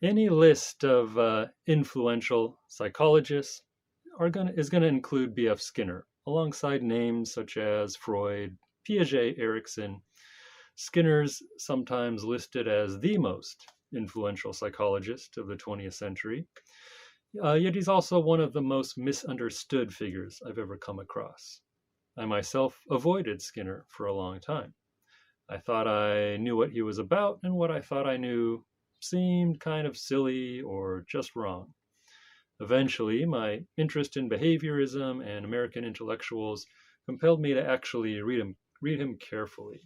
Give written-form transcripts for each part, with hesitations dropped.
Any list of influential psychologists is going to include B.F. Skinner, alongside names such as Freud, Piaget, Erikson. Skinner's sometimes listed as the most influential psychologist of the 20th century, yet he's also one of the most misunderstood figures I've ever come across. I myself avoided Skinner for a long time. I thought I knew what he was about, and what I thought I knew seemed kind of silly or just wrong. Eventually, my interest in behaviorism and American intellectuals compelled me to actually read him carefully.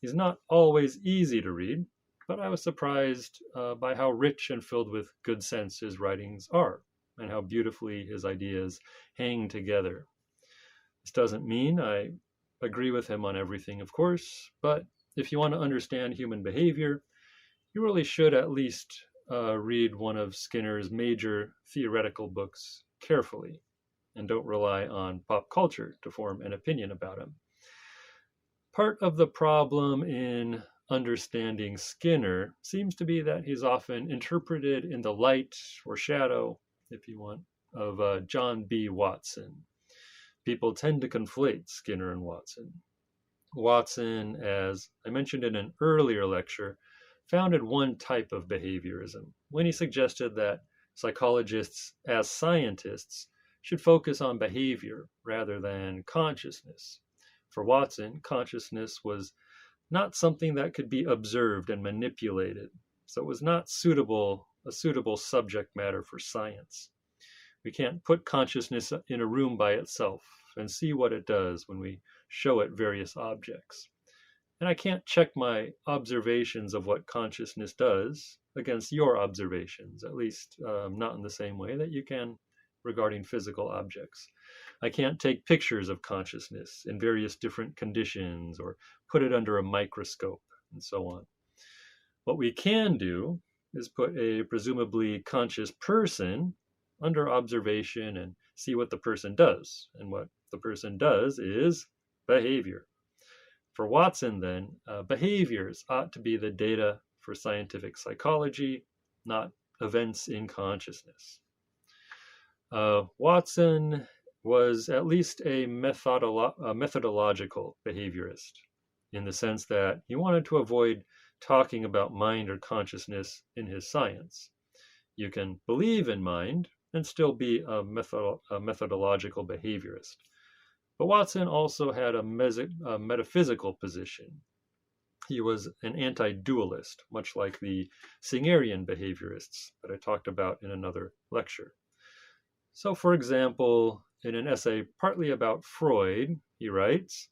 He's not always easy to read, but I was surprised by how rich and filled with good sense his writings are, and how beautifully his ideas hang together. This doesn't mean I agree with him on everything, of course, but if you want to understand human behavior, you really should at least read one of Skinner's major theoretical books carefully, and don't rely on pop culture to form an opinion about him. Part of the problem in understanding Skinner seems to be that he's often interpreted in the light or shadow, if you want, of John B. Watson. People tend to conflate Skinner and Watson. Watson, as I mentioned in an earlier lecture, founded one type of behaviorism when he suggested that psychologists, as scientists, should focus on behavior rather than consciousness. For Watson, consciousness was not something that could be observed and manipulated, so it was not a suitable subject matter for science. We can't put consciousness in a room by itself and see what it does when we show it various objects. And I can't check my observations of what consciousness does against your observations, at least not in the same way that you can regarding physical objects. I can't take pictures of consciousness in various different conditions or put it under a microscope and so on. What we can do is put a presumably conscious person under observation and see what the person does. And what the person does is behavior. For Watson, then, behaviors ought to be the data for scientific psychology, not events in consciousness. Watson was at least a methodological behaviorist, in the sense that he wanted to avoid talking about mind or consciousness in his science. You can believe in mind and still be a methodological behaviorist. But Watson also had a metaphysical position. He was an anti-dualist, much like the Singerian behaviorists that I talked about in another lecture. So, for example, in an essay partly about Freud, he writes,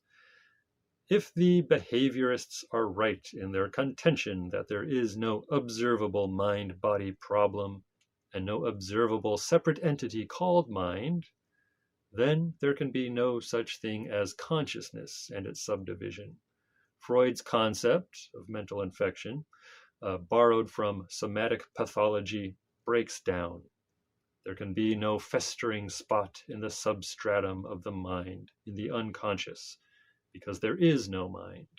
"If the behaviorists are right in their contention that there is no observable mind-body problem and no observable separate entity called mind, then there can be no such thing as consciousness and its subdivision. Freud's concept of mental infection, borrowed from somatic pathology, breaks down. There can be no festering spot in the substratum of the mind, in the unconscious, because there is no mind."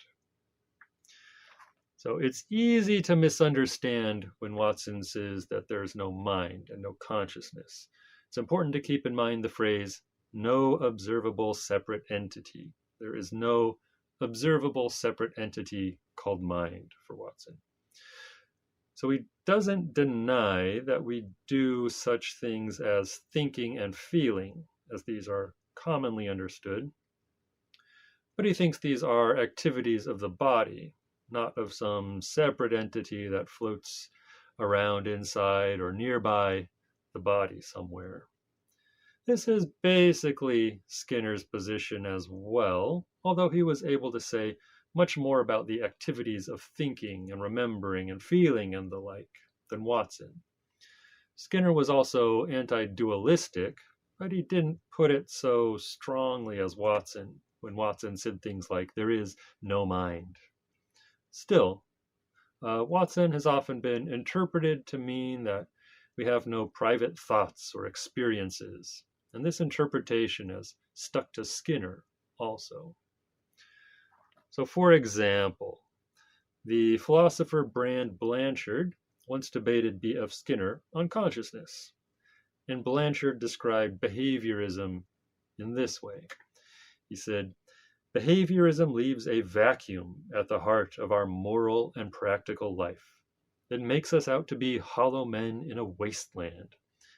So it's easy to misunderstand when Watson says that there's no mind and no consciousness. It's important to keep in mind the phrase, no observable separate entity. There is no observable separate entity called mind for Watson. So he doesn't deny that we do such things as thinking and feeling, as these are commonly understood. But he thinks these are activities of the body, not of some separate entity that floats around inside or nearby the body somewhere. This is basically Skinner's position as well, although he was able to say much more about the activities of thinking and remembering and feeling and the like than Watson. Skinner was also anti-dualistic, but he didn't put it so strongly as Watson, when Watson said things like, "there is no mind." Still, Watson has often been interpreted to mean that we have no private thoughts or experiences, and this interpretation has stuck to Skinner also. So, for example, the philosopher Brand Blanchard once debated B.F. Skinner on consciousness, and Blanchard described behaviorism in this way. He said, "Behaviorism leaves a vacuum at the heart of our moral and practical life. It makes us out to be hollow men in a wasteland.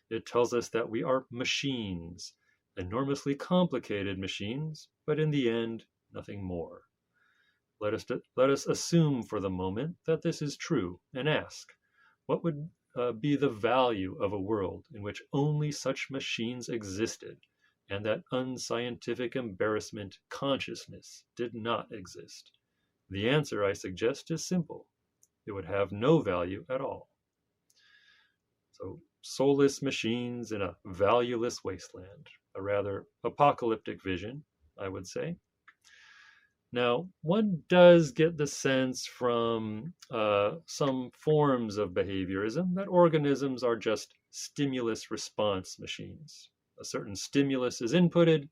It tells us that we are machines, enormously complicated machines, but in the end, nothing more. Let us assume for the moment that this is true and ask, what would be the value of a world in which only such machines existed and that unscientific embarrassment, consciousness, did not exist? The answer, I suggest, is simple. It would have no value at all." So, soulless machines in a valueless wasteland, a rather apocalyptic vision, I would say. Now, one does get the sense from some forms of behaviorism that organisms are just stimulus response machines. A certain stimulus is inputted,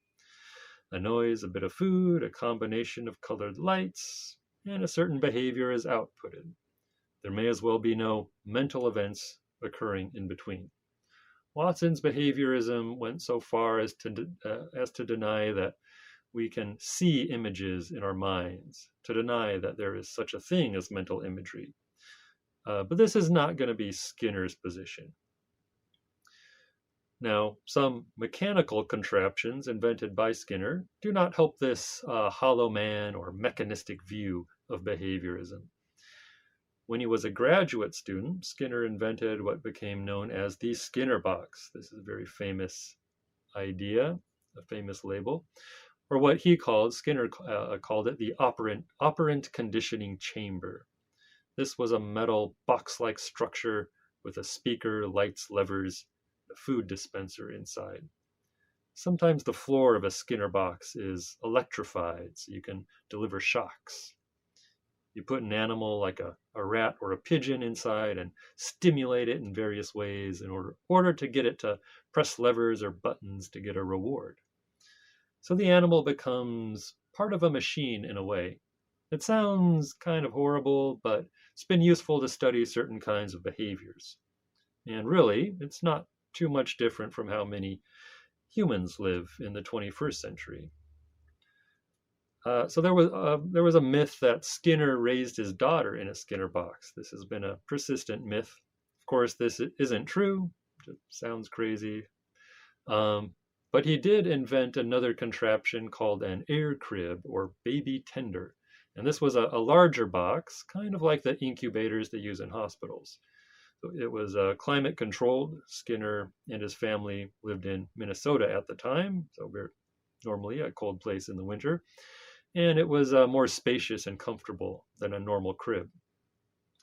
a noise, a bit of food, a combination of colored lights, and a certain behavior is outputted. There may as well be no mental events occurring in between. Watson's behaviorism went so far as to deny that we can see images in our minds, to deny that there is such a thing as mental imagery. But this is not going to be Skinner's position. Now, some mechanical contraptions invented by Skinner do not help this hollow man or mechanistic view of behaviorism. When he was a graduate student, Skinner invented what became known as the Skinner box. This is a very famous idea, a famous label, or what he called, Skinner called it the operant conditioning chamber. This was a metal box-like structure with a speaker, lights, levers, a food dispenser inside. Sometimes the floor of a Skinner box is electrified, so you can deliver shocks. You put an animal like a rat or a pigeon inside and stimulate it in various ways in order to get it to press levers or buttons to get a reward. So the animal becomes part of a machine in a way. It sounds kind of horrible, but it's been useful to study certain kinds of behaviors. And really, it's not too much different from how many humans live in the 21st century. So there was a myth that Skinner raised his daughter in a Skinner box. This has been a persistent myth. Of course, this isn't true. It sounds crazy. But he did invent another contraption called an air crib or baby tender. And this was a larger box, kind of like the incubators they use in hospitals. So it was climate controlled. Skinner and his family lived in Minnesota at the time, so normally a cold place in the winter. And it was more spacious and comfortable than a normal crib.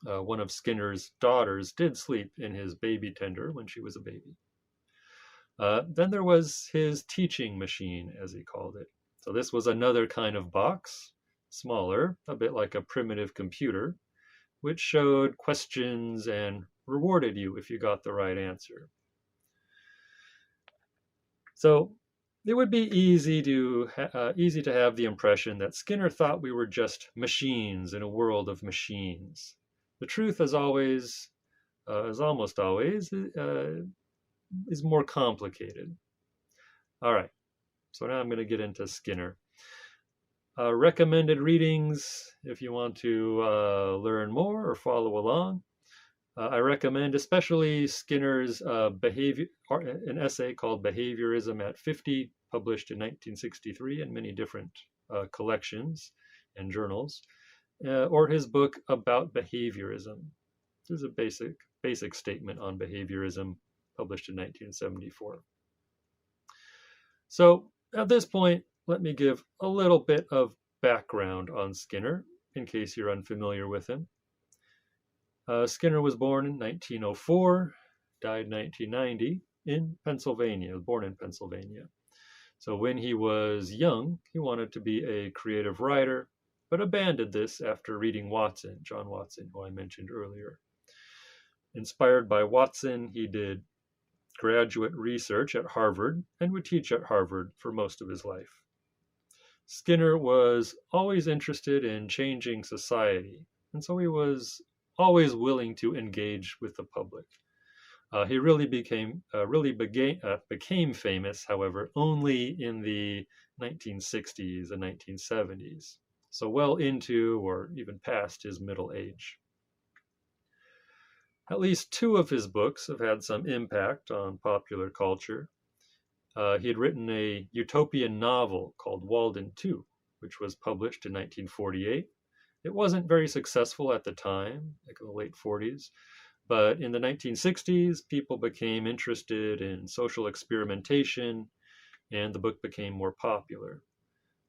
One of Skinner's daughters did sleep in his baby tender when she was a baby. Then there was his teaching machine, as he called it. So this was another kind of box, smaller, a bit like a primitive computer, which showed questions and rewarded you if you got the right answer. So it would be easy to have the impression that Skinner thought we were just machines in a world of machines. The truth, as almost always, is more complicated. All right, so now I'm going to get into Skinner. Recommended readings, if you want to learn more or follow along. I recommend especially Skinner's an essay called Behaviorism at 50, published in 1963 in many different collections and journals, or his book About Behaviorism. This is a basic statement on behaviorism, published in 1974. So at this point, let me give a little bit of background on Skinner, in case you're unfamiliar with him. Skinner was born in 1904, died 1990 in Pennsylvania, born in Pennsylvania. So when he was young, he wanted to be a creative writer, but abandoned this after reading John Watson, who I mentioned earlier. Inspired by Watson, he did graduate research at Harvard and would teach at Harvard for most of his life. Skinner was always interested in changing society, and so he was always willing to engage with the public. He really became famous, however, only in the 1960s and 1970s, so well into or even past his middle age. At least two of his books have had some impact on popular culture. He had written a utopian novel called Walden 2, which was published in 1948. It wasn't very successful at the time, like in the late 40s, but in the 1960s, people became interested in social experimentation, and the book became more popular.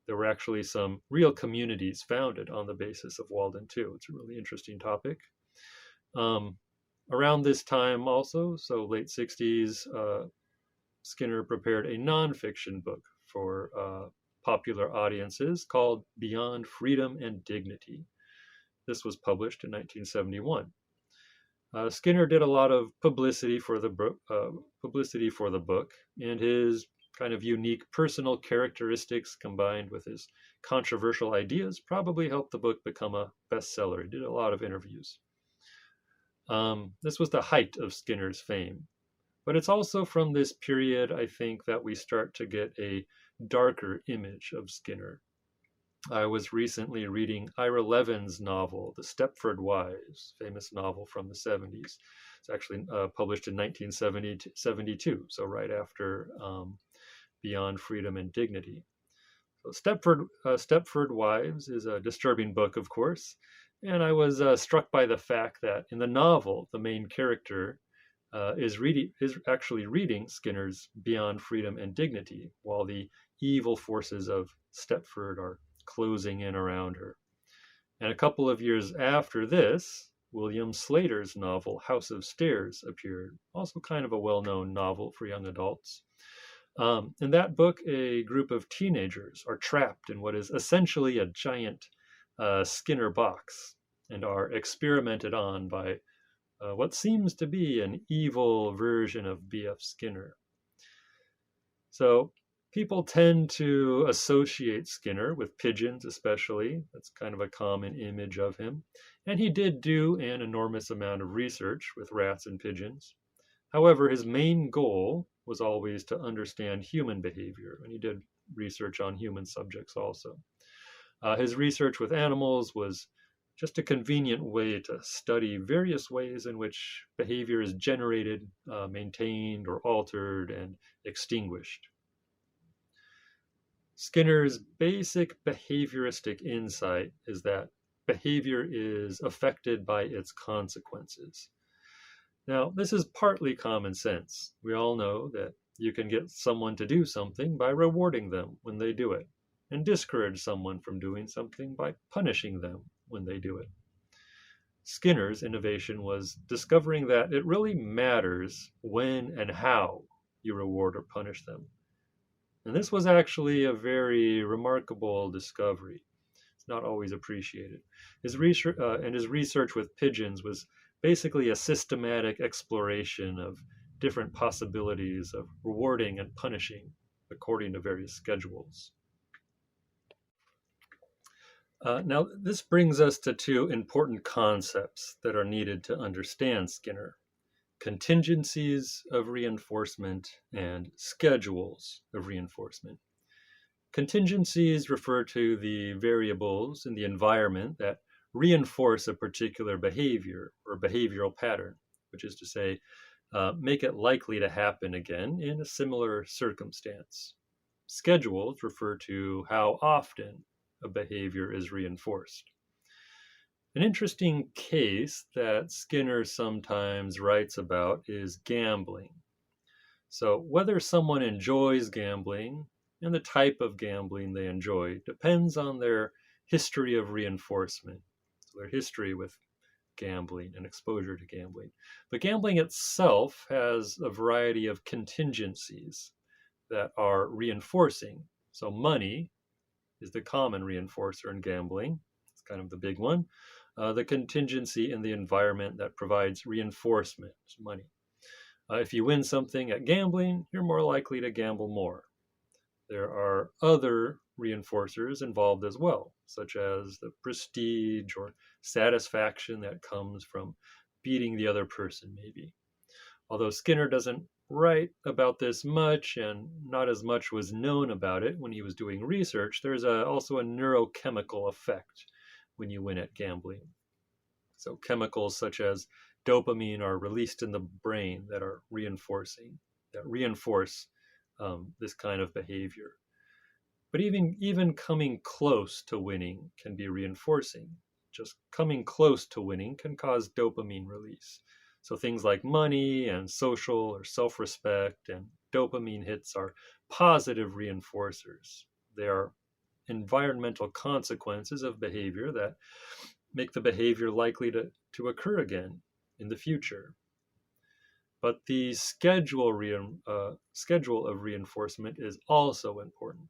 There were actually some real communities founded on the basis of Walden 2. It's a really interesting topic. Around this time also, so late 60s, Skinner prepared a nonfiction book for popular audiences called Beyond Freedom and Dignity. This was published in 1971. Skinner did a lot of publicity for the book, and his kind of unique personal characteristics combined with his controversial ideas probably helped the book become a bestseller. He did a lot of interviews. This was the height of Skinner's fame. But it's also from this period, I think, that we start to get a darker image of Skinner. I was recently reading Ira Levin's novel, The Stepford Wives, famous novel from the 70s. It's actually published in 1972, so right after Beyond Freedom and Dignity. So Stepford Wives is a disturbing book, of course, and I was struck by the fact that in the novel, the main character is actually reading Skinner's Beyond Freedom and Dignity, while the evil forces of Stepford are closing in around her. And a couple of years after this, William Slater's novel House of Stairs appeared, also kind of a well-known novel for young adults. In that book, a group of teenagers are trapped in what is essentially a giant Skinner box and are experimented on by what seems to be an evil version of B.F. Skinner. So people tend to associate Skinner with pigeons, especially. That's kind of a common image of him. And he did do an enormous amount of research with rats and pigeons. However, his main goal was always to understand human behavior, and he did research on human subjects also. His research with animals was just a convenient way to study various ways in which behavior is generated, maintained, or altered, and extinguished. Skinner's basic behavioristic insight is that behavior is affected by its consequences. Now, this is partly common sense. We all know that you can get someone to do something by rewarding them when they do it, and discourage someone from doing something by punishing them when they do it. Skinner's innovation was discovering that it really matters when and how you reward or punish them. And this was actually a very remarkable discovery. It's not always appreciated. His research with pigeons was basically a systematic exploration of different possibilities of rewarding and punishing according to various schedules. Now, this brings us to two important concepts that are needed to understand Skinner: contingencies of reinforcement and schedules of reinforcement. Contingencies refer to the variables in the environment that reinforce a particular behavior or behavioral pattern, which is to say, make it likely to happen again in a similar circumstance. Schedules refer to how often a behavior is reinforced. An interesting case that Skinner sometimes writes about is gambling. So whether someone enjoys gambling and the type of gambling they enjoy depends on their history of reinforcement, so their history with gambling and exposure to gambling. But gambling itself has a variety of contingencies that are reinforcing. So money is the common reinforcer in gambling. It's kind of the big one. The contingency in the environment that provides reinforcement is money. If you win something at gambling, you're more likely to gamble more. There are other reinforcers involved as well, such as the prestige or satisfaction that comes from beating the other person, maybe. Although Skinner doesn't write about this much, and not as much was known about it when he was doing research, there's also a neurochemical effect when you win at gambling. So chemicals such as dopamine are released in the brain that reinforce this kind of behavior. But even coming close to winning can be reinforcing. Just coming close to winning can cause dopamine release. So things like money and social or self-respect and dopamine hits are positive reinforcers. They are environmental consequences of behavior that make the behavior likely to occur again in the future. But the schedule of reinforcement is also important.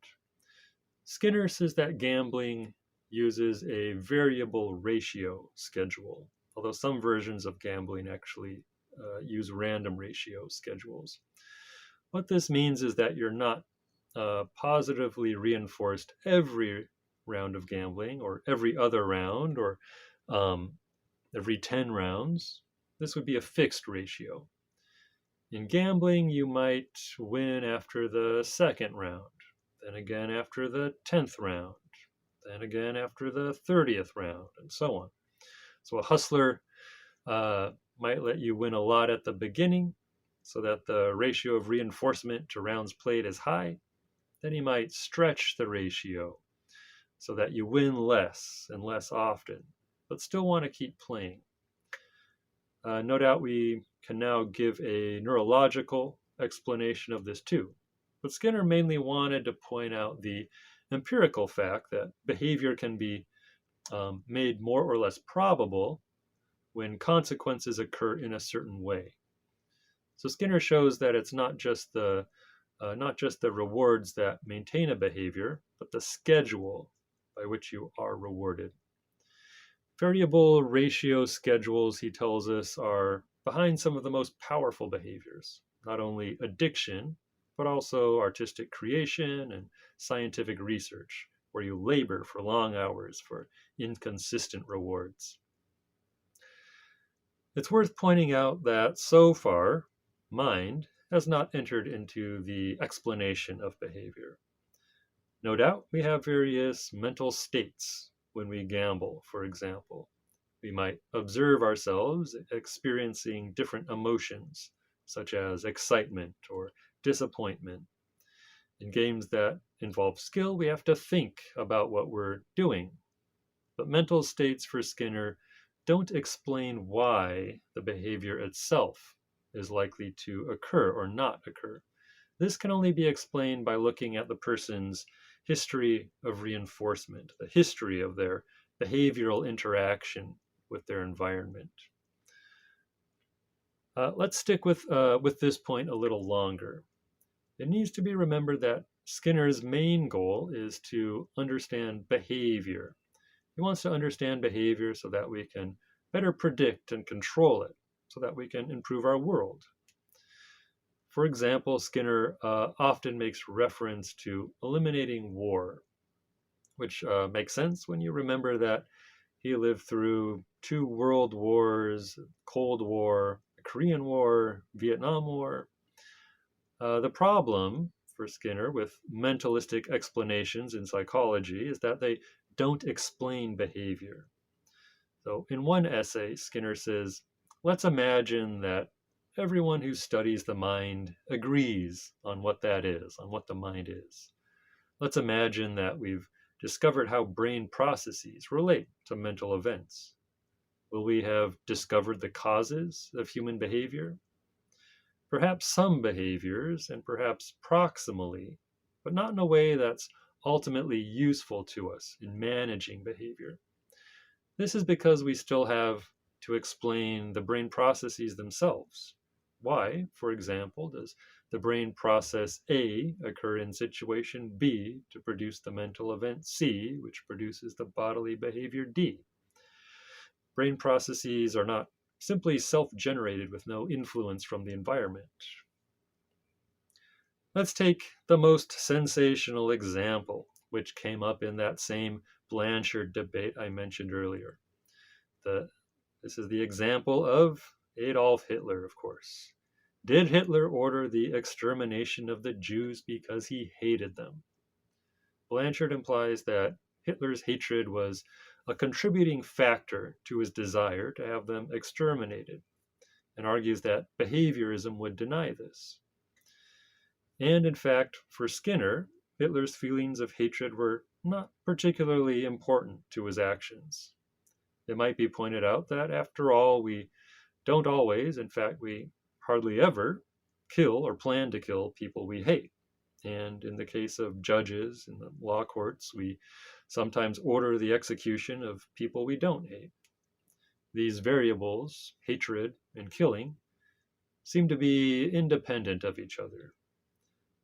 Skinner says that gambling uses a variable ratio schedule, although some versions of gambling actually use random ratio schedules. What this means is that you're not positively reinforced every round of gambling or every other round or every 10 rounds. This would be a fixed ratio. In gambling, you might win after the second round, then again after the 10th round, then again after the 30th round, and so on. So a hustler might let you win a lot at the beginning so that the ratio of reinforcement to rounds played is high. Then he might stretch the ratio so that you win less and less often, but still want to keep playing. No doubt we can now give a neurological explanation of this too. But Skinner mainly wanted to point out the empirical fact that behavior can be made more or less probable when consequences occur in a certain way. So Skinner shows that it's not just the rewards that maintain a behavior, but the schedule by which you are rewarded. Variable ratio schedules, he tells us, are behind some of the most powerful behaviors, not only addiction, but also artistic creation and scientific research, where you labor for long hours for inconsistent rewards. It's worth pointing out that so far, mind has not entered into the explanation of behavior. No doubt we have various mental states when we gamble, for example. We might observe ourselves experiencing different emotions, such as excitement or disappointment. In games that involve skill, we have to think about what we're doing. But mental states for Skinner don't explain why the behavior itself is likely to occur or not occur. This can only be explained by looking at the person's history of reinforcement, the history of their behavioral interaction with their environment. Let's stick with this point a little longer. It needs to be remembered that Skinner's main goal is to understand behavior. He wants to understand behavior so that we can better predict and control it, so that we can improve our world. For example, Skinner often makes reference to eliminating war, which makes sense when you remember that he lived through 2 world wars, Cold War, the Korean War, Vietnam War. The problem for Skinner with mentalistic explanations in psychology is that they don't explain behavior. So in one essay, Skinner says, let's imagine that everyone who studies the mind agrees on what that is, on what the mind is. Let's imagine that we've discovered how brain processes relate to mental events. Will we have discovered the causes of human behavior? Perhaps some behaviors, and perhaps proximally, but not in a way that's ultimately useful to us in managing behavior. This is because we still have to explain the brain processes themselves. Why, for example, does the brain process A occur in situation B to produce the mental event C, which produces the bodily behavior D? Brain processes are not simply self-generated with no influence from the environment. Let's take the most sensational example which came up in that same Blanchard debate I mentioned earlier. This is the example of Adolf Hitler, of course. Did Hitler order the extermination of the Jews because he hated them? Blanchard implies that Hitler's hatred was a contributing factor to his desire to have them exterminated, and argues that behaviorism would deny this. And in fact, for Skinner, Hitler's feelings of hatred were not particularly important to his actions. It might be pointed out that, after all, we don't always, in fact, we hardly ever, kill or plan to kill people we hate. And in the case of judges in the law courts, we sometimes order the execution of people we don't hate. These variables, hatred and killing, seem to be independent of each other.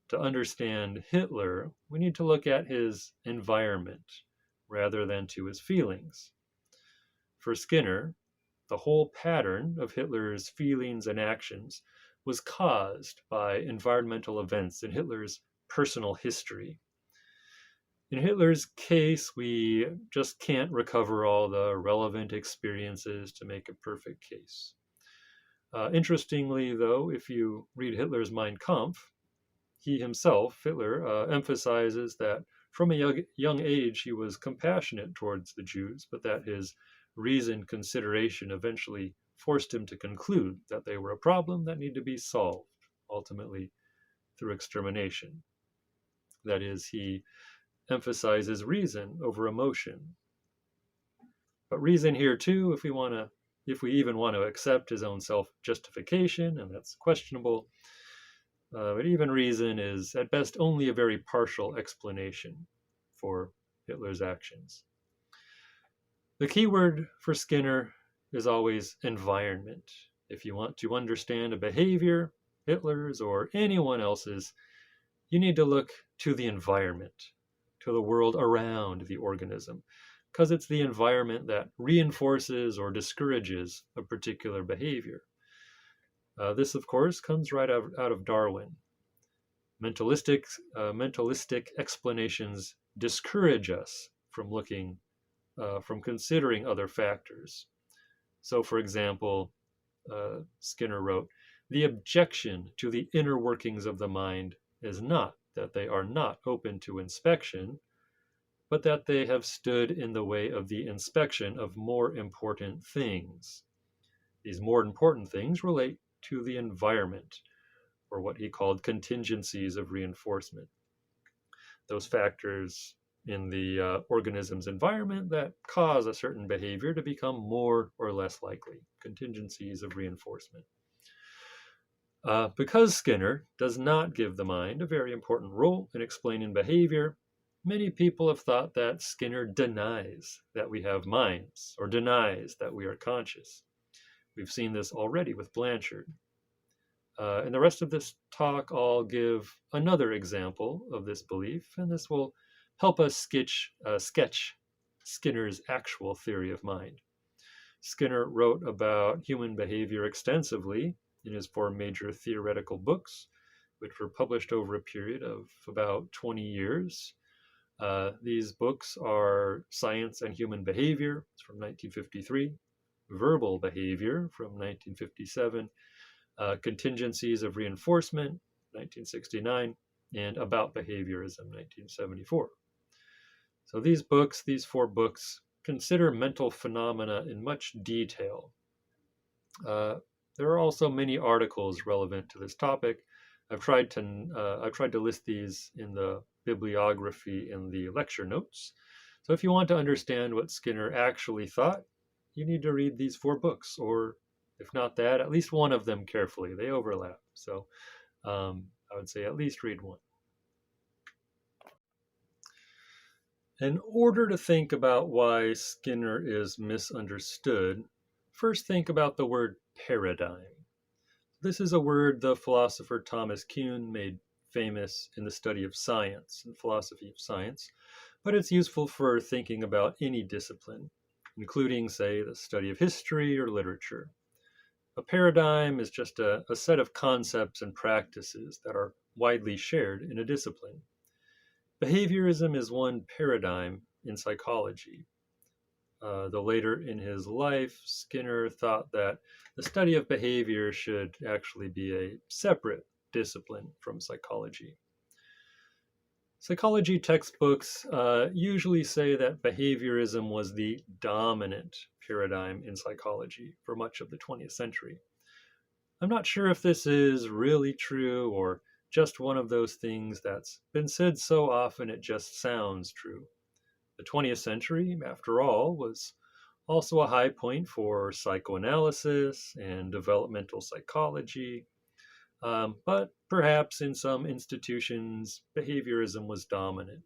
To understand Hitler, we need to look at his environment rather than to his feelings. For Skinner, the whole pattern of Hitler's feelings and actions was caused by environmental events in Hitler's personal history. In Hitler's case, we just can't recover all the relevant experiences to make a perfect case. Interestingly, though, if you read Hitler's Mein Kampf, he himself, Hitler, emphasizes that from a young age he was compassionate towards the Jews, but that his reasoned consideration eventually forced him to conclude that they were a problem that needed to be solved, ultimately through extermination. That is, he emphasizes reason over emotion. But reason here too, if we even want to accept his own self-justification, and that's questionable, but even reason is at best only a very partial explanation for Hitler's actions. The key word for Skinner is always environment. If you want to understand a behavior, Hitler's or anyone else's, you need to look to the environment, to the world around the organism, because it's the environment that reinforces or discourages a particular behavior. This, of course, comes right out of Darwin. Mentalistic explanations discourage us from from considering other factors. So, for example, Skinner wrote, "The objection to the inner workings of the mind is not that they are not open to inspection, but that they have stood in the way of the inspection of more important things. These more important things relate to the environment, or what he called contingencies of reinforcement. Those factors in the organism's environment that cause a certain behavior to become more or less likely, contingencies of reinforcement." Because Skinner does not give the mind a very important role in explaining behavior, many people have thought that Skinner denies that we have minds or denies that we are conscious. We've seen this already with Blanchard. In the rest of this talk, I'll give another example of this belief, and this will help us sketch Skinner's actual theory of mind. Skinner wrote about human behavior extensively in his 4 major theoretical books, which were published over a period of about 20 years. These books are Science and Human Behavior from 1953, Verbal Behavior from 1957, Contingencies of Reinforcement, 1969, and About Behaviorism, 1974. So these 4 books, consider mental phenomena in much detail. There are also many articles relevant to this topic. I've tried to list these in the bibliography in the lecture notes. So if you want to understand what Skinner actually thought, you need to read these 4 books, or if not that, at least one of them carefully. They overlap. So I would say at least read one. In order to think about why Skinner is misunderstood, first think about the word paradigm. This is a word the philosopher Thomas Kuhn made famous in the study of science and philosophy of science, but it's useful for thinking about any discipline, including, say, the study of history or literature. A paradigm is just a set of concepts and practices that are widely shared in a discipline. Behaviorism is one paradigm in psychology. Though later in his life, Skinner thought that the study of behavior should actually be a separate discipline from psychology. Psychology textbooks usually say that behaviorism was the dominant paradigm in psychology for much of the 20th century. I'm not sure if this is really true or just one of those things that's been said so often it just sounds true. The 20th century, after all, was also a high point for psychoanalysis and developmental psychology. But perhaps in some institutions, behaviorism was dominant.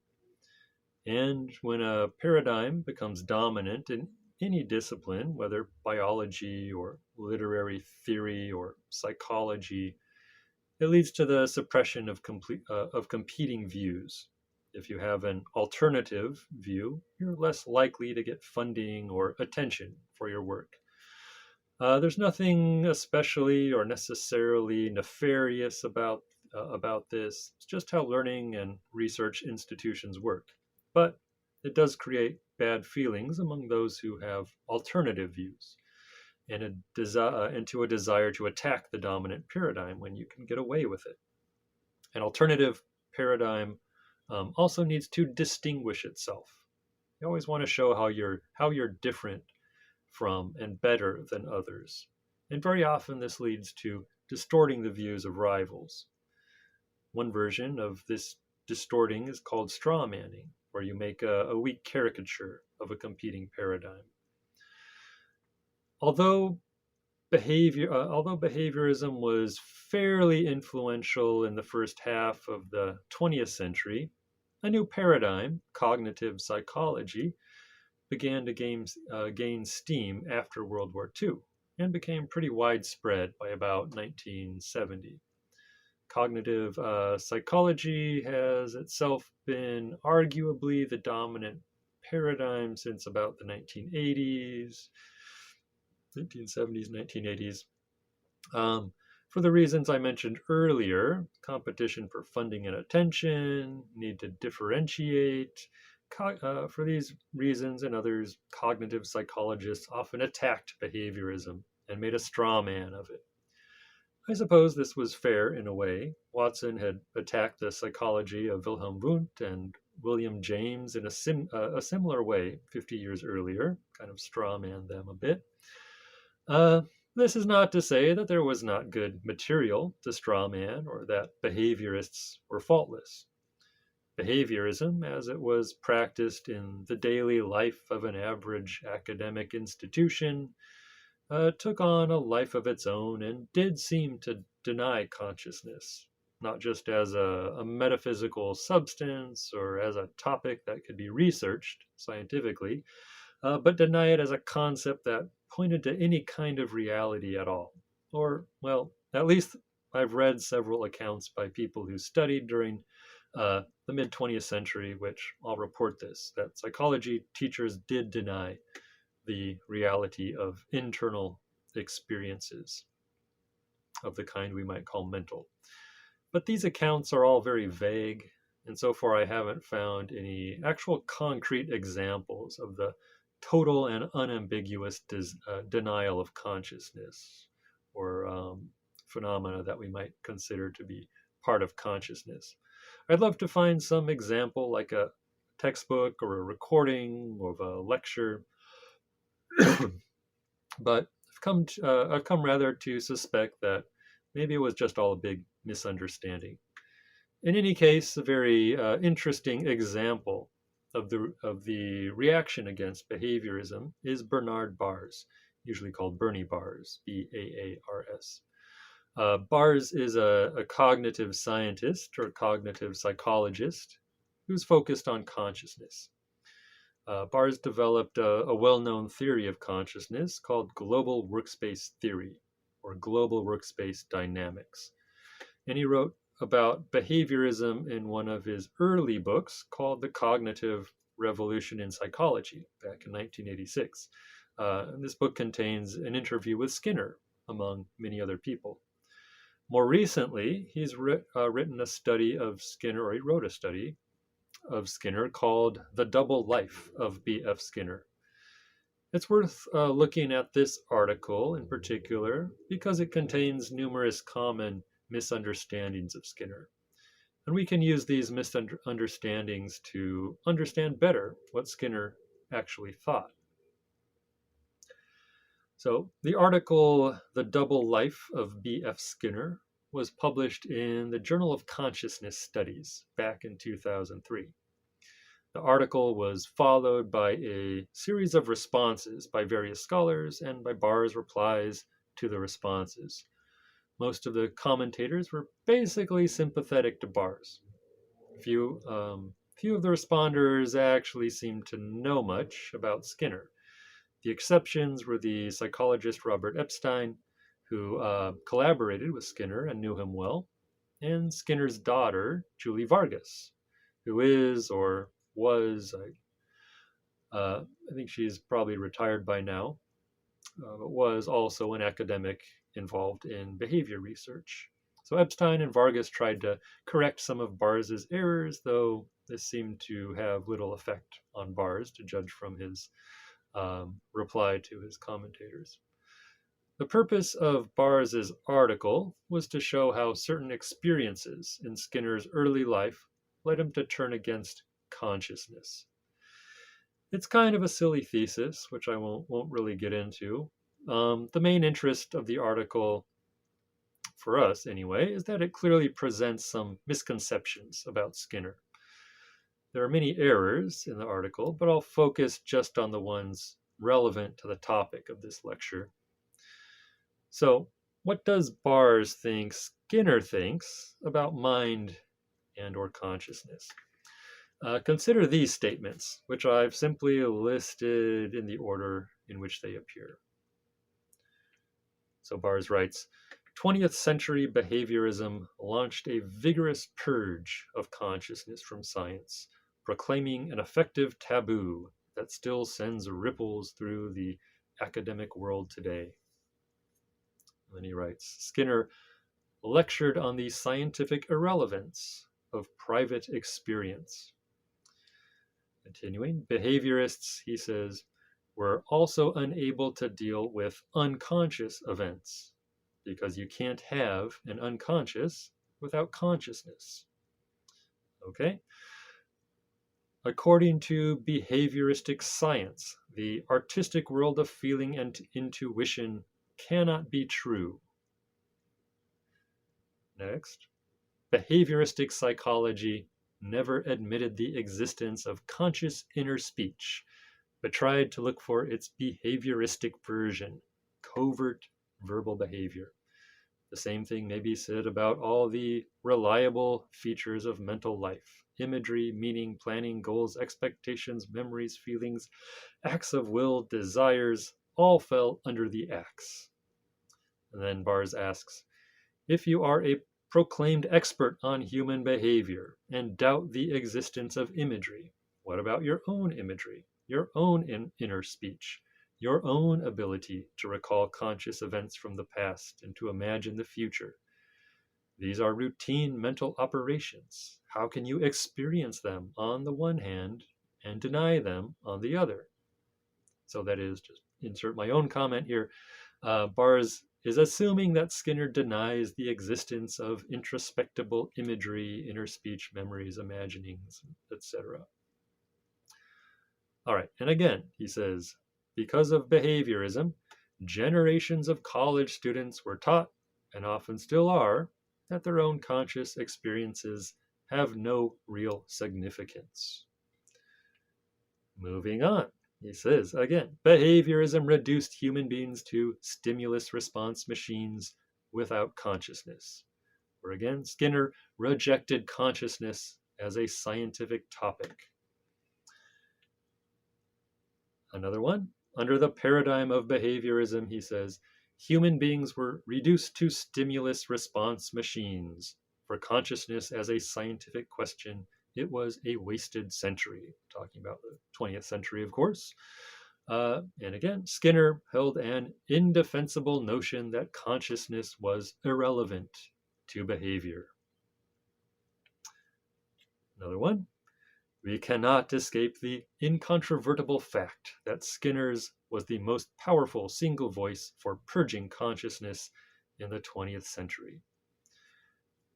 And when a paradigm becomes dominant in any discipline, whether biology or literary theory or psychology, it leads to the suppression of competing views. If you have an alternative view, you're less likely to get funding or attention for your work. There's nothing especially or necessarily nefarious about this. It's just how learning and research institutions work. But it does create bad feelings among those who have alternative views and a desire to attack the dominant paradigm when you can get away with it. An alternative paradigm also needs to distinguish itself. You always want to show how you're different from and better than others. And very often this leads to distorting the views of rivals. One version of this distorting is called straw manning, where you make a weak caricature of a competing paradigm. Although behaviorism was fairly influential in the first half of the 20th century, a new paradigm, cognitive psychology, began to gain steam after World War II and became pretty widespread by about 1970. Cognitive psychology has itself been arguably the dominant paradigm since about the 1980s, 1970s, 1980s. For the reasons I mentioned earlier, competition for funding and attention, need to differentiate. For these reasons and others, cognitive psychologists often attacked behaviorism and made a straw man of it. I suppose this was fair in a way. Watson had attacked the psychology of Wilhelm Wundt and William James in a similar way 50 years earlier, kind of straw man them a bit. This is not to say that there was not good material to strawman or that behaviorists were faultless. Behaviorism, as it was practiced in the daily life of an average academic institution, took on a life of its own and did seem to deny consciousness, not just as a metaphysical substance or as a topic that could be researched scientifically, but deny it as a concept that pointed to any kind of reality at all. Or, well, at least I've read several accounts by people who studied during the mid 20th century, which all report this, that psychology teachers did deny the reality of internal experiences of the kind we might call mental. But these accounts are all very vague, and so far I haven't found any actual concrete examples of the total and unambiguous denial of consciousness or phenomena that we might consider to be part of consciousness. I'd love to find some example like a textbook or a recording of a lecture, but I've come rather to suspect that maybe it was just all a big misunderstanding. In any case, a very interesting example of the reaction against behaviorism is Bernard Baars, usually called Bernie Baars, Baars. Baars is a cognitive scientist or cognitive psychologist who's focused on consciousness. Baars developed a well-known theory of consciousness called global workspace theory or global workspace dynamics. And he wrote about behaviorism in one of his early books called The Cognitive Revolution in Psychology back in 1986. And this book contains an interview with Skinner, among many other people. More recently, he's written a study of Skinner, or he wrote a study of Skinner called The Double Life of B.F. Skinner. It's worth looking at this article in particular because it contains numerous common misunderstandings of Skinner. And we can use these misunderstandings to understand better what Skinner actually thought. So, the article, The Double Life of B.F. Skinner, was published in the Journal of Consciousness Studies back in 2003. The article was followed by a series of responses by various scholars and by Barr's replies to the responses. Most of the commentators were basically sympathetic to Barr's. Few of the responders actually seemed to know much about Skinner. The exceptions were the psychologist Robert Epstein, who collaborated with Skinner and knew him well, and Skinner's daughter, Julie Vargas, who is or was, I think she's probably retired by now, but was also an academic involved in behavior research. So Epstein and Vargas tried to correct some of Barr's errors, though this seemed to have little effect on Barr's, to judge from his reply to his commentators. The purpose of Barr's article was to show how certain experiences in Skinner's early life led him to turn against consciousness. It's kind of a silly thesis, which I won't really get into. The main interest of the article, for us anyway, is that it clearly presents some misconceptions about Skinner. There are many errors in the article, but I'll focus just on the ones relevant to the topic of this lecture. So, what does Barr's think Skinner thinks about mind and or consciousness? Consider these statements, which I've simply listed in the order in which they appear. So Barr's writes, 20th century behaviorism launched a vigorous purge of consciousness from science, proclaiming an effective taboo that still sends ripples through the academic world today. And then he writes, Skinner lectured on the scientific irrelevance of private experience. Continuing, behaviorists, he says, were also unable to deal with unconscious events because you can't have an unconscious without consciousness. Okay? According to behavioristic science, the artistic world of feeling and intuition cannot be true. Next, behavioristic psychology never admitted the existence of conscious inner speech, but tried to look for its behavioristic version, covert verbal behavior. The same thing may be said about all the reliable features of mental life: imagery, meaning, planning, goals, expectations, memories, feelings, acts of will, desires, all fell under the axe. And then Barr's asks, if you are a proclaimed expert on human behavior and doubt the existence of imagery, what about your own imagery, your own inner speech, your own ability to recall conscious events from the past and to imagine the future? These are routine mental operations. How can you experience them on the one hand and deny them on the other? So that is, just insert my own comment here, Barr's is assuming that Skinner denies the existence of introspectable imagery, inner speech, memories, imaginings, etc. All right, and again, he says, because of behaviorism, generations of college students were taught, and often still are, that their own conscious experiences have no real significance. Moving on. He says, again, behaviorism reduced human beings to stimulus-response machines without consciousness. Where again, Skinner rejected consciousness as a scientific topic. Another one, under the paradigm of behaviorism, he says, human beings were reduced to stimulus-response machines. For consciousness as a scientific question, it was a wasted century. Talking about the 20th century, of course. And again, Skinner held an indefensible notion that consciousness was irrelevant to behavior. Another one. We cannot escape the incontrovertible fact that Skinner's was the most powerful single voice for purging consciousness in the 20th century.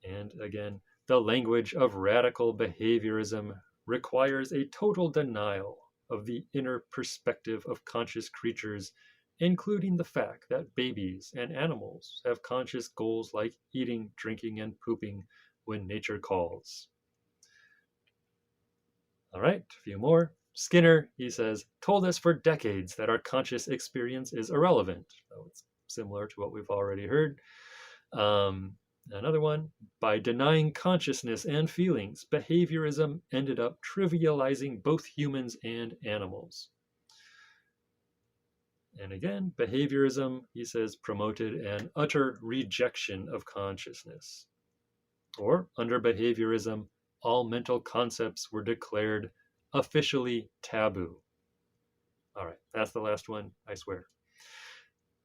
And again, the language of radical behaviorism requires a total denial of the inner perspective of conscious creatures, including the fact that babies and animals have conscious goals like eating, drinking, and pooping when nature calls. All right, a few more. Skinner, he says, told us for decades that our conscious experience is irrelevant. So it's similar to what we've already heard. Another one, by denying consciousness and feelings, behaviorism ended up trivializing both humans and animals. And again, behaviorism, he says, promoted an utter rejection of consciousness. Or, under behaviorism, all mental concepts were declared officially taboo. All right, that's the last one, I swear.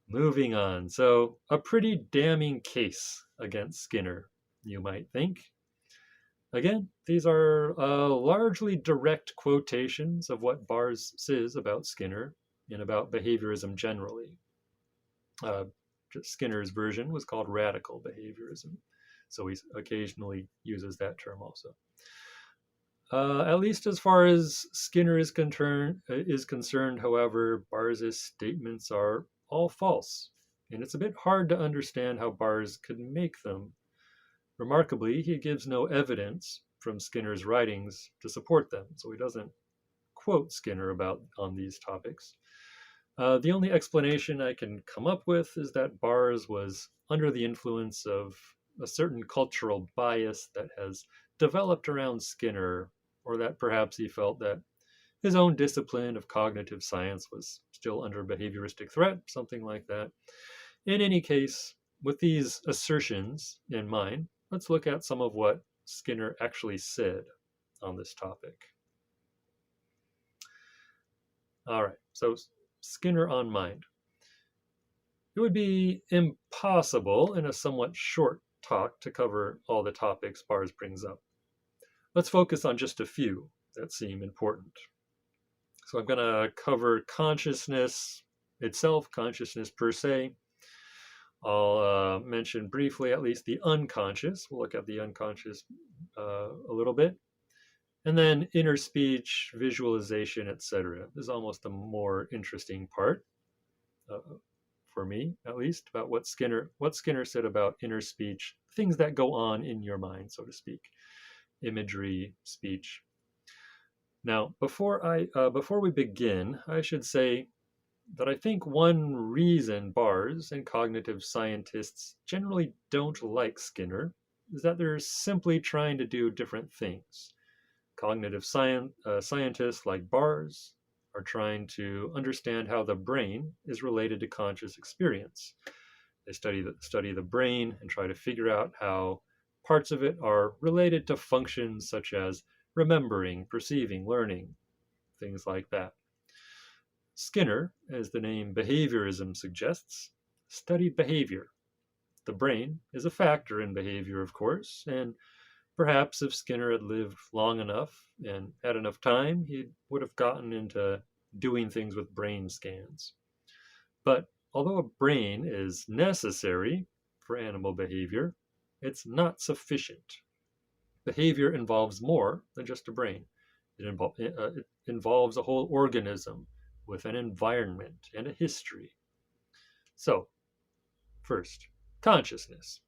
Moving on. So, a pretty damning case against Skinner, you might think. Again, these are largely direct quotations of what Bars says about Skinner and about behaviorism generally. Skinner's version was called radical behaviorism, so he occasionally uses that term also. At least as far as Skinner is concerned, however, Bars's statements are all false, and it's a bit hard to understand how Bars could make them. Remarkably, he gives no evidence from Skinner's writings to support them, so he doesn't quote Skinner on these topics. The only explanation I can come up with is that Bars was under the influence of a certain cultural bias that has developed around Skinner, or that perhaps he felt that his own discipline of cognitive science was still under behavioristic threat, something like that. In any case, with these assertions in mind, let's look at some of what Skinner actually said on this topic. All right, so Skinner on mind. It would be impossible in a somewhat short talk to cover all the topics Bars brings up. Let's focus on just a few that seem important. So I'm going to cover consciousness itself, consciousness per se. I'll mention briefly at least the unconscious. We'll look at the unconscious a little bit. And then inner speech, visualization, etc. This is almost the more interesting part, for me at least, about what Skinner said about inner speech, things that go on in your mind, so to speak. Imagery, speech. Now, before we begin, I should say that I think one reason Bars and cognitive scientists generally don't like Skinner is that they're simply trying to do different things. Cognitive scientists like Bars are trying to understand how the brain is related to conscious experience. They study the brain and try to figure out how parts of it are related to functions such as remembering, perceiving, learning, things like that. Skinner, as the name behaviorism suggests, studied behavior. The brain is a factor in behavior, of course, and perhaps if Skinner had lived long enough and had enough time, he would have gotten into doing things with brain scans. But although a brain is necessary for animal behavior, it's not sufficient. Behavior involves more than just a brain. It involves a whole organism with an environment and a history. So, first, consciousness.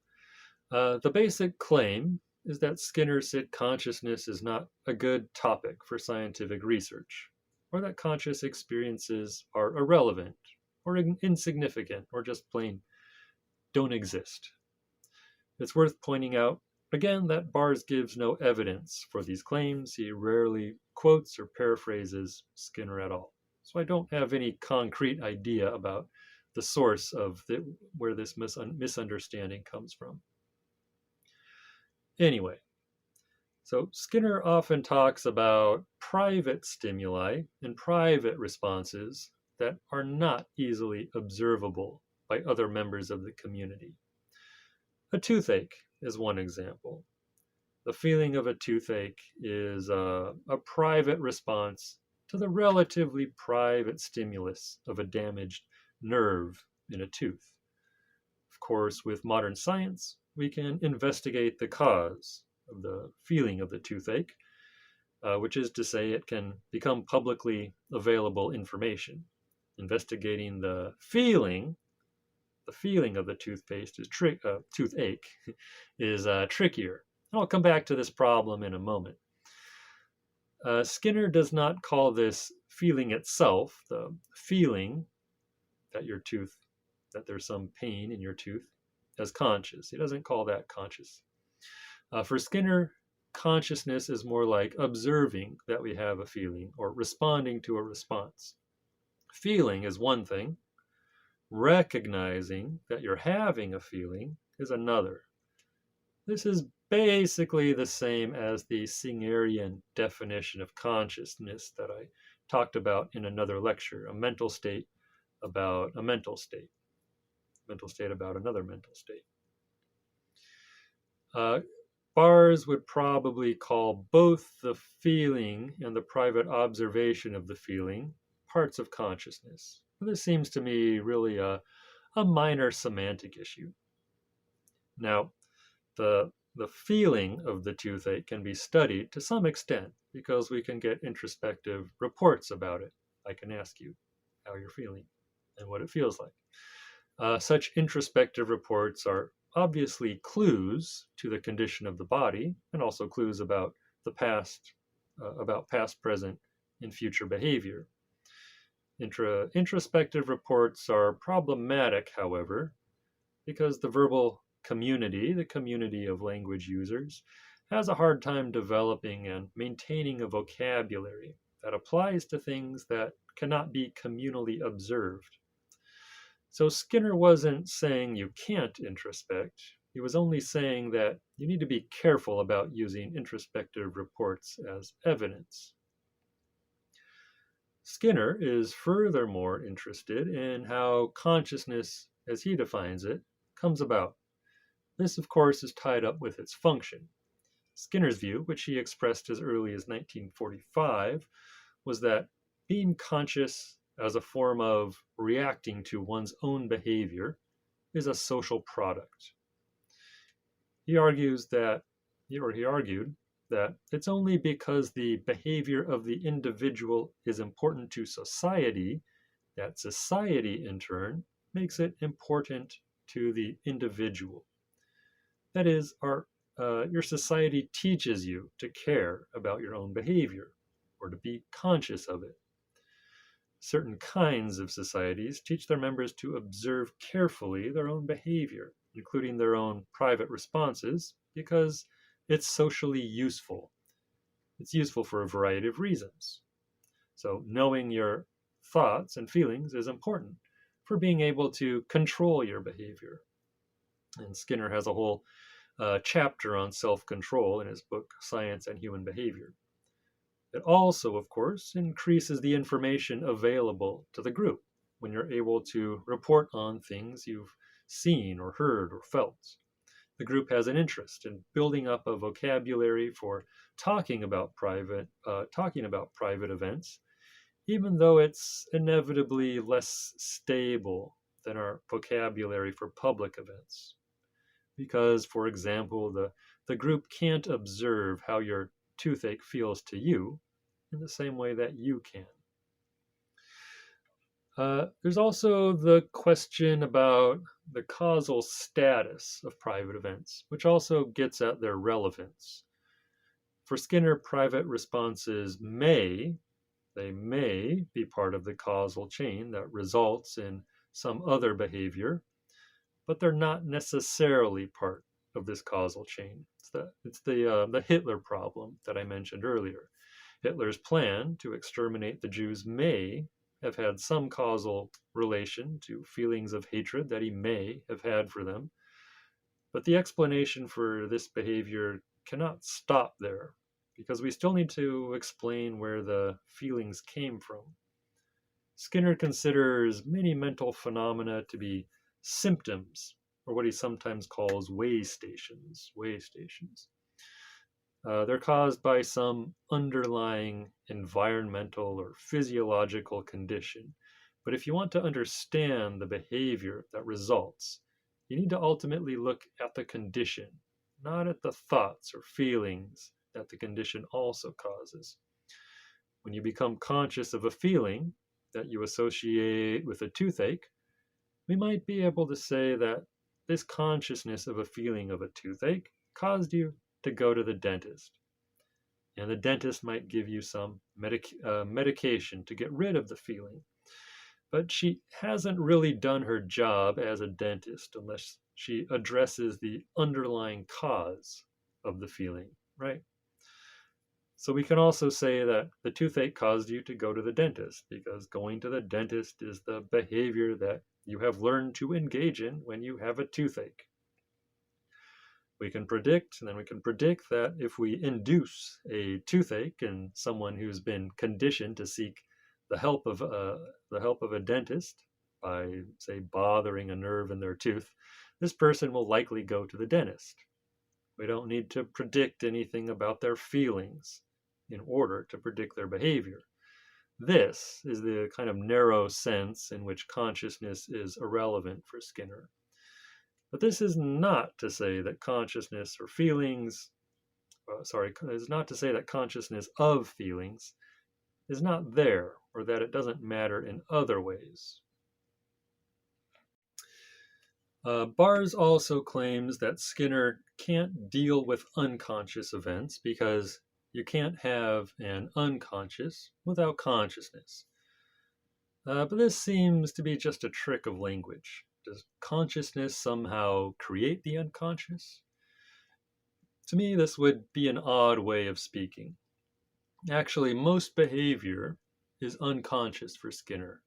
The basic claim is that Skinner said consciousness is not a good topic for scientific research, or that conscious experiences are irrelevant, or insignificant, or just plain don't exist. It's worth pointing out, again, that Bars gives no evidence for these claims. He rarely quotes or paraphrases Skinner at all. So I don't have any concrete idea about the source of where this misunderstanding comes from. Anyway, so Skinner often talks about private stimuli and private responses that are not easily observable by other members of the community. A toothache is one example. The feeling of a toothache is a private response to the relatively private stimulus of a damaged nerve in a tooth. Of course, with modern science, we can investigate the cause of the feeling of the toothache, which is to say it can become publicly available information. Investigating the feeling of the toothache is trickier. I'll come back to this problem in a moment. Skinner does not call this feeling itself, the feeling that that there's some pain in your tooth, as conscious. He doesn't call that conscious. For Skinner, consciousness is more like observing that we have a feeling or responding to a response. Feeling is one thing. Recognizing that you're having a feeling is another. This is basically the same as the Singerian definition of consciousness that I talked about in another lecture, a mental state about a mental state, mental state about another mental state. Bars would probably call both the feeling and the private observation of the feeling parts of consciousness. This seems to me really a minor semantic issue. Now, the feeling of the toothache can be studied to some extent because we can get introspective reports about it. I can ask you how you're feeling and what it feels like. Such introspective reports are obviously clues to the condition of the body and also clues about the past, about past, present, and future behavior. Introspective reports are problematic, however, because the verbal community, the community of language users, has a hard time developing and maintaining a vocabulary that applies to things that cannot be communally observed. So Skinner wasn't saying you can't introspect. He was only saying that you need to be careful about using introspective reports as evidence. Skinner is furthermore interested in how consciousness, as he defines it, comes about. This, of course, is tied up with its function. Skinner's view, which he expressed as early as 1945, was that being conscious as a form of reacting to one's own behavior is a social product. He argued that it's only because the behavior of the individual is important to society that society, in turn, makes it important to the individual. That is, your society teaches you to care about your own behavior or to be conscious of it. Certain kinds of societies teach their members to observe carefully their own behavior, including their own private responses, because it's socially useful. It's useful for a variety of reasons. So knowing your thoughts and feelings is important for being able to control your behavior. And Skinner has a whole chapter on self-control in his book, Science and Human Behavior. It also, of course, increases the information available to the group when you're able to report on things you've seen or heard or felt. The group has an interest in building up a vocabulary for talking about private events, even though it's inevitably less stable than our vocabulary for public events. Because, for example, the group can't observe how your toothache feels to you in the same way that you can. There's also the question about the causal status of private events, which also gets at their relevance. For Skinner, private responses may be part of the causal chain that results in some other behavior, but they're not necessarily part of this causal chain. It's the Hitler problem that I mentioned earlier. Hitler's plan to exterminate the Jews may have had some causal relation to feelings of hatred that he may have had for them, but the explanation for this behavior cannot stop there, because we still need to explain where the feelings came from. Skinner considers many mental phenomena to be symptoms, or what he sometimes calls way stations. They're caused by some underlying environmental or physiological condition. But if you want to understand the behavior that results, you need to ultimately look at the condition, not at the thoughts or feelings that the condition also causes. When you become conscious of a feeling that you associate with a toothache, we might be able to say that this consciousness of a feeling of a toothache caused you to go to the dentist. And the dentist might give you some medication to get rid of the feeling. But she hasn't really done her job as a dentist unless she addresses the underlying cause of the feeling, right? So we can also say that the toothache caused you to go to the dentist because going to the dentist is the behavior that you have learned to engage in when you have a toothache. We can predict, and then we can predict that if we induce a toothache in someone who's been conditioned to seek the help of a dentist by, say, bothering a nerve in their tooth, this person will likely go to the dentist. We don't need to predict anything about their feelings in order to predict their behavior. This is the kind of narrow sense in which consciousness is irrelevant for Skinner. But this is not to say that consciousness or feelings, is not to say that consciousness of feelings is not there or that it doesn't matter in other ways. Bars also claims that Skinner can't deal with unconscious events because you can't have an unconscious without consciousness. But this seems to be just a trick of language. Does consciousness somehow create the unconscious? To me, this would be an odd way of speaking. Actually, most behavior is unconscious for Skinner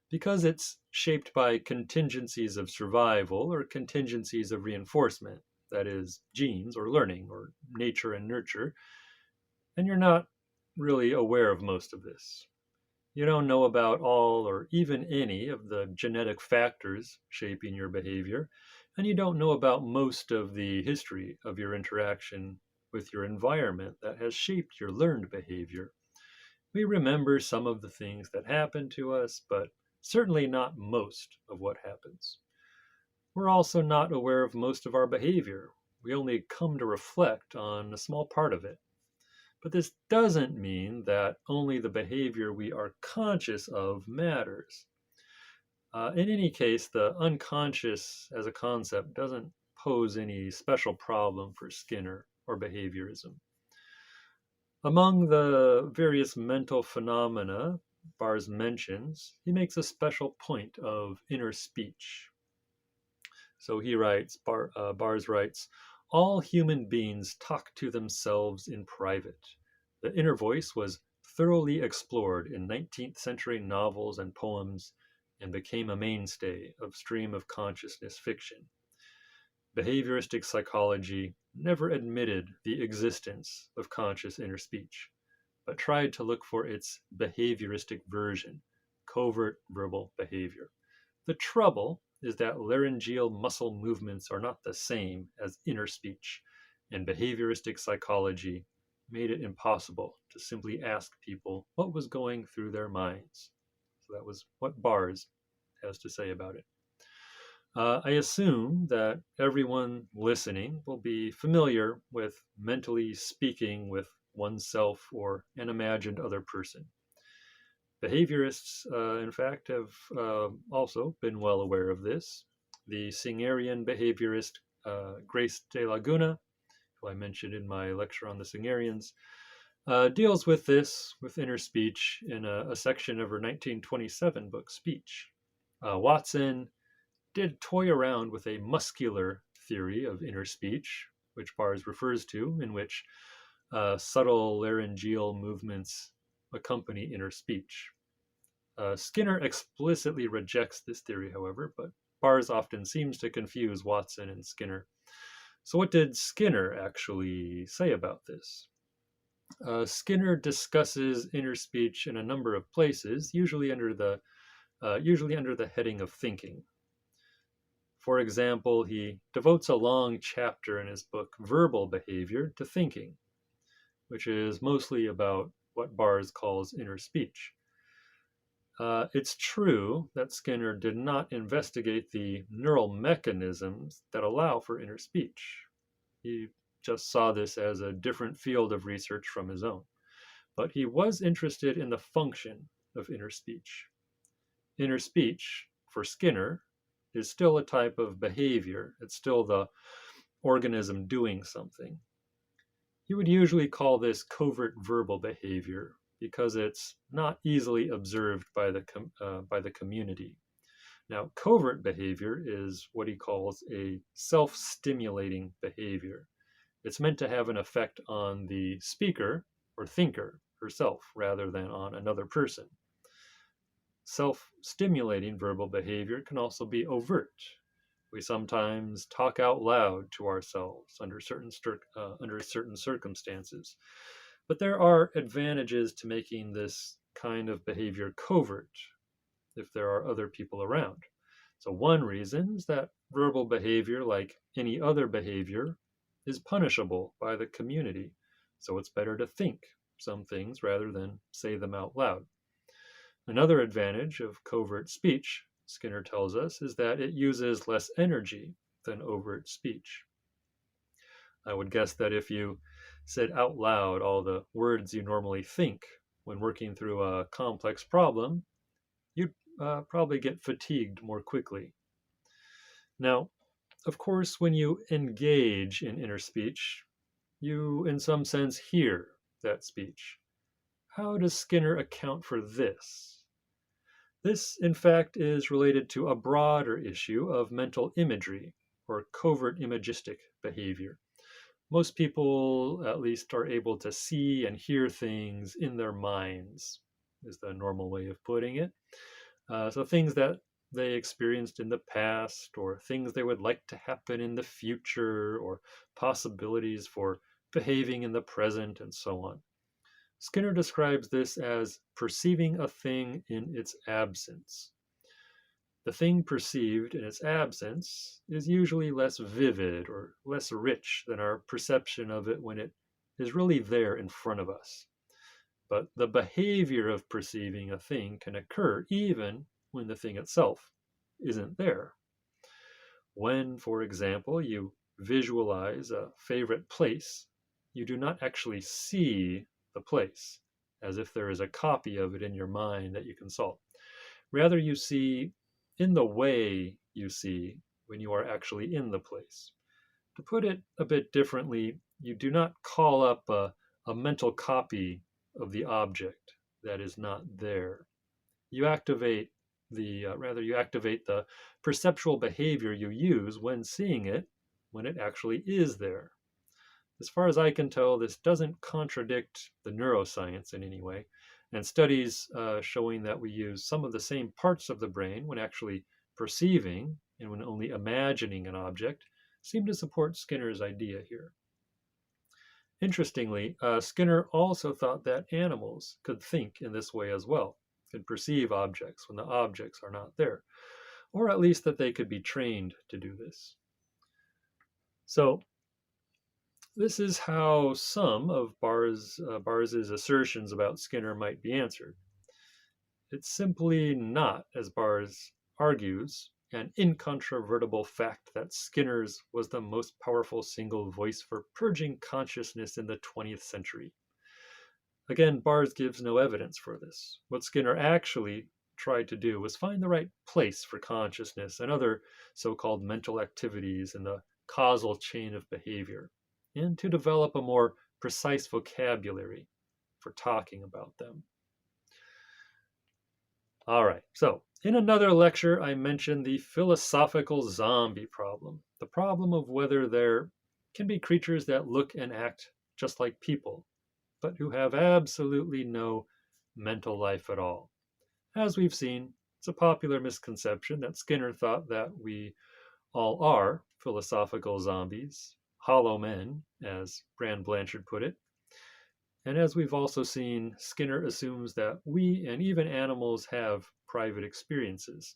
because it's shaped by contingencies of survival or contingencies of reinforcement, that is, genes or learning or nature and nurture, and you're not really aware of most of this. You don't know about all or even any of the genetic factors shaping your behavior, and you don't know about most of the history of your interaction with your environment that has shaped your learned behavior. We remember some of the things that happen to us, but certainly not most of what happens. We're also not aware of most of our behavior. We only come to reflect on a small part of it. But this doesn't mean that only the behavior we are conscious of matters. In any case, the unconscious as a concept doesn't pose any special problem for Skinner or behaviorism. Among the various mental phenomena Bars mentions, he makes a special point of inner speech. So he writes, Bars writes, all human beings talk to themselves in private. The inner voice was thoroughly explored in 19th century novels and poems and became a mainstay of stream of consciousness fiction. Behavioristic psychology never admitted the existence of conscious inner speech, but tried to look for its behavioristic version, covert verbal behavior. The trouble is that laryngeal muscle movements are not the same as inner speech, and behavioristic psychology made it impossible to simply ask people what was going through their minds. So that was what Bars has to say about it. I assume that everyone listening will be familiar with mentally speaking with oneself or an imagined other person. Behaviorists, in fact, have also been well aware of this. The Singerian behaviorist Grace de Laguna, who I mentioned in my lecture on the Singerians, deals with this, with inner speech, in a section of her 1927 book, Speech. Watson did toy around with a muscular theory of inner speech, which Bars refers to, in which subtle laryngeal movements accompany inner speech. Skinner explicitly rejects this theory, however, but Bars often seems to confuse Watson and Skinner. So what did Skinner actually say about this? Skinner discusses inner speech in a number of places, usually under the heading of thinking. For example, he devotes a long chapter in his book Verbal Behavior to thinking. which is mostly about what Bars calls inner speech. It's true that Skinner did not investigate the neural mechanisms that allow for inner speech. He just saw this as a different field of research from his own. But he was interested in the function of inner speech. Inner speech, for Skinner, is still a type of behavior. It's still the organism doing something. He would usually call this covert verbal behavior because it's not easily observed by the community. Now, covert behavior is what he calls a self-stimulating behavior. It's meant to have an effect on the speaker or thinker herself rather than on another person. Self-stimulating verbal behavior can also be overt. We sometimes talk out loud to ourselves under certain circumstances. But there are advantages to making this kind of behavior covert if there are other people around. So one reason is that verbal behavior, like any other behavior, is punishable by the community. So it's better to think some things rather than say them out loud. Another advantage of covert speech, Skinner tells us, is that it uses less energy than overt speech. I would guess that if you said out loud all the words you normally think when working through a complex problem, you'd probably get fatigued more quickly. Now, of course, when you engage in inner speech, you, in some sense, hear that speech. How does Skinner account for this? This, in fact, is related to a broader issue of mental imagery, or covert imagistic behavior. Most people, at least, are able to see and hear things in their minds, is the normal way of putting it. So things that they experienced in the past, or things they would like to happen in the future, or possibilities for behaving in the present, and so on. Skinner describes this as perceiving a thing in its absence. The thing perceived in its absence is usually less vivid or less rich than our perception of it when it is really there in front of us. But the behavior of perceiving a thing can occur even when the thing itself isn't there. When, for example, you visualize a favorite place, you do not actually see the place, as if there is a copy of it in your mind that you consult. Rather, you see in the way you see when you are actually in the place. To put it a bit differently, you do not call up a mental copy of the object that is not there. You activate the perceptual behavior you use when seeing it when it actually is there. As far as I can tell, this doesn't contradict the neuroscience in any way, and studies showing that we use some of the same parts of the brain when actually perceiving and when only imagining an object seem to support Skinner's idea here. Interestingly, Skinner also thought that animals could think in this way as well, could perceive objects when the objects are not there, or at least that they could be trained to do this. So, this is how some of Bars's assertions about Skinner might be answered. It's simply not, as Bars argues, an incontrovertible fact that Skinner's was the most powerful single voice for purging consciousness in the 20th century. Again, Bars gives no evidence for this. What Skinner actually tried to do was find the right place for consciousness and other so-called mental activities in the causal chain of behavior, and to develop a more precise vocabulary for talking about them. All right, so in another lecture, I mentioned the philosophical zombie problem, the problem of whether there can be creatures that look and act just like people, but who have absolutely no mental life at all. As we've seen, it's a popular misconception that Skinner thought that we all are philosophical zombies, hollow men, as Brand Blanchard put it. And as we've also seen, Skinner assumes that we and even animals have private experiences.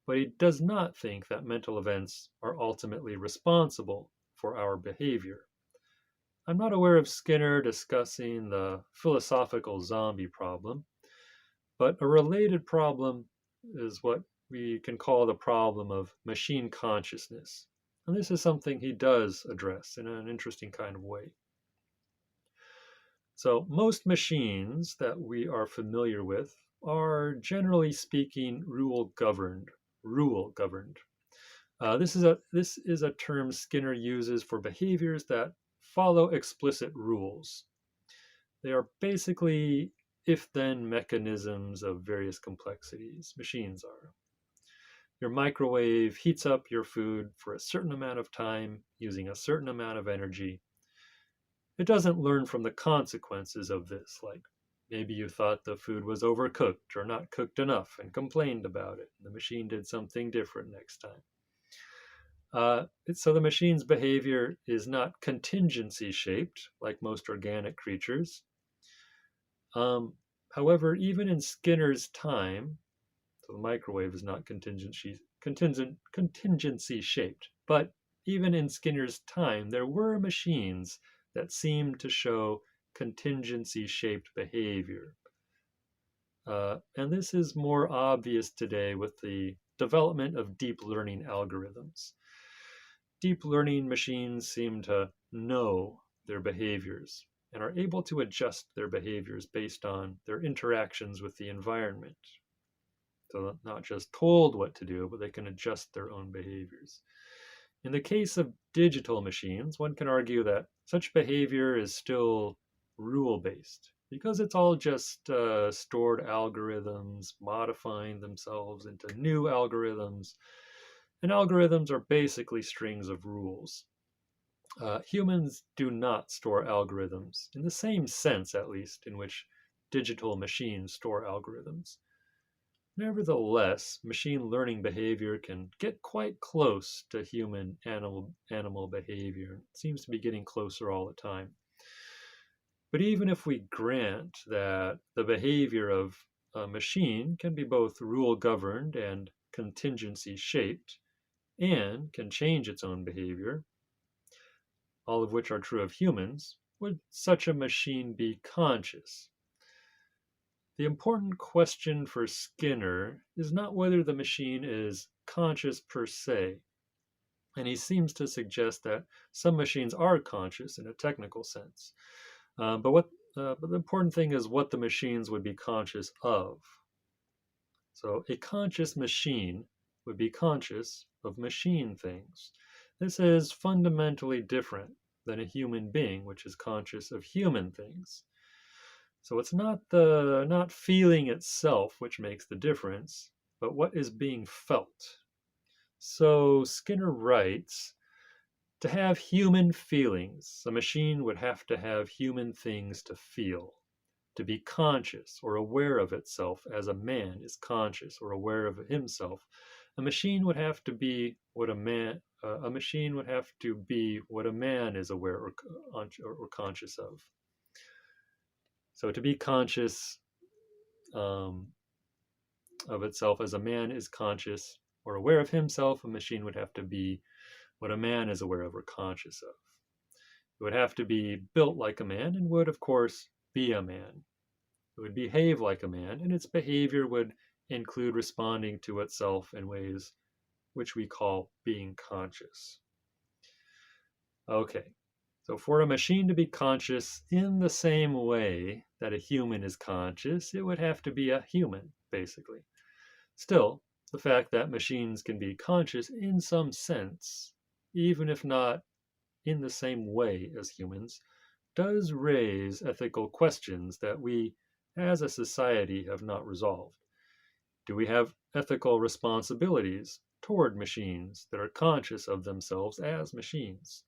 But he does not think that mental events are ultimately responsible for our behavior. I'm not aware of Skinner discussing the philosophical zombie problem, but a related problem is what we can call the problem of machine consciousness. And this is something he does address in an interesting kind of way. So, most machines that we are familiar with are generally speaking rule governed. Rule governed. This is a term Skinner uses for behaviors that follow explicit rules. They are basically if-then mechanisms of various complexities. Machines are. Your microwave heats up your food for a certain amount of time using a certain amount of energy. It doesn't learn from the consequences of this, like maybe you thought the food was overcooked or not cooked enough and complained about it. The machine did something different next time. So the machine's behavior is not contingency shaped like most organic creatures. However, even in Skinner's time, so the microwave is not contingency shaped, but even in Skinner's time, there were machines that seemed to show contingency shaped behavior. And this is more obvious today with the development of deep learning algorithms. Deep learning machines seem to know their behaviors and are able to adjust their behaviors based on their interactions with the environment. So, not just told what to do, but they can adjust their own behaviors. In the case of digital machines, one can argue that such behavior is still rule-based because it's all just stored algorithms modifying themselves into new algorithms, and algorithms are basically strings of rules. Humans do not store algorithms, in the same sense at least, in which digital machines store algorithms. Nevertheless, machine learning behavior can get quite close to human animal behavior. It seems to be getting closer all the time. But even if we grant that the behavior of a machine can be both rule governed and contingency shaped, and can change its own behavior, all of which are true of humans, would such a machine be conscious? The important question for Skinner is not whether the machine is conscious per se, and he seems to suggest that some machines are conscious in a technical sense. But the important thing is what the machines would be conscious of. So a conscious machine would be conscious of machine things. This is fundamentally different than a human being, which is conscious of human things. So it's not feeling itself which makes the difference, but what is being felt. So Skinner writes, to have human feelings, a machine would have to have human things to feel. To be conscious or aware of itself as a man is conscious or aware of himself, a machine would have to be what a man is aware or conscious of. So to be conscious of itself as a man is conscious or aware of himself, a machine would have to be what a man is aware of or conscious of. It would have to be built like a man and would, of course, be a man. It would behave like a man, and its behavior would include responding to itself in ways which we call being conscious. Okay, so for a machine to be conscious in the same way that a human is conscious, it would have to be a human, basically. Still, the fact that machines can be conscious in some sense, even if not in the same way as humans, does raise ethical questions that we, as a society, have not resolved. Do we have ethical responsibilities toward machines that are conscious of themselves as machines?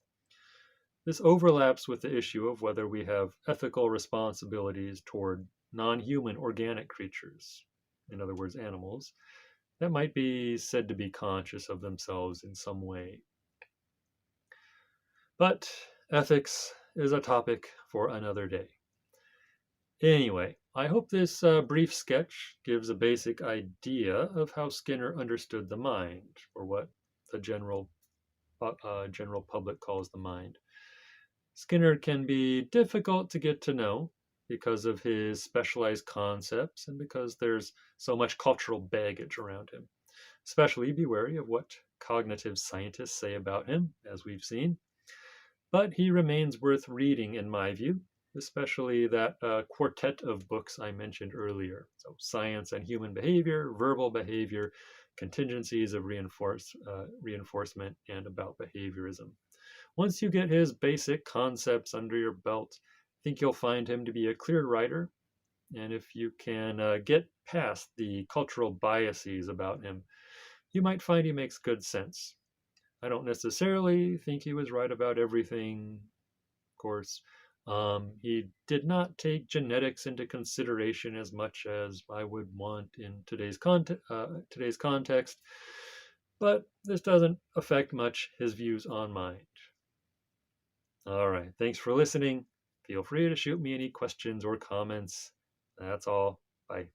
This overlaps with the issue of whether we have ethical responsibilities toward non-human organic creatures, in other words, animals, that might be said to be conscious of themselves in some way. But ethics is a topic for another day. Anyway, I hope this brief sketch gives a basic idea of how Skinner understood the mind, or what the general public calls the mind. Skinner can be difficult to get to know because of his specialized concepts and because there's so much cultural baggage around him. Especially be wary of what cognitive scientists say about him, as we've seen. But he remains worth reading, in my view, especially that quartet of books I mentioned earlier. So, Science and Human Behavior, Verbal Behavior, Contingencies of Reinforcement, and About Behaviorism. Once you get his basic concepts under your belt, I think you'll find him to be a clear writer. And if you can get past the cultural biases about him, you might find he makes good sense. I don't necessarily think he was right about everything, of course. He did not take genetics into consideration as much as I would want in today's context, but this doesn't affect much his views on mind. All right, thanks for listening. Feel free to shoot me any questions or comments. That's all. Bye.